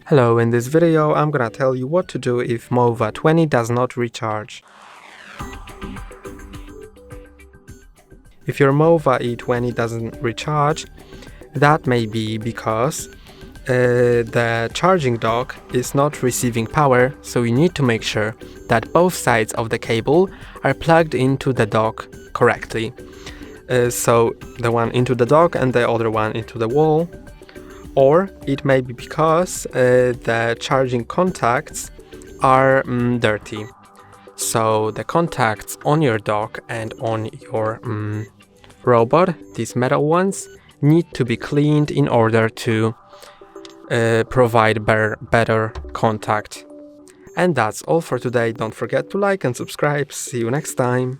Hello, in this video I'm gonna tell you what to do if MOVA 20 does not recharge. If your MOVA E20 doesn't recharge, that may be because the charging dock is not receiving power, so you need to make sure that both sides of the cable are plugged into the dock correctly. So the one into the dock and the other one into the wall. Or it may be because the charging contacts are dirty. So the contacts on your dock and on your robot, these metal ones, need to be cleaned in order to provide better contact. And that's all for today. Don't forget to like and subscribe. See you next time.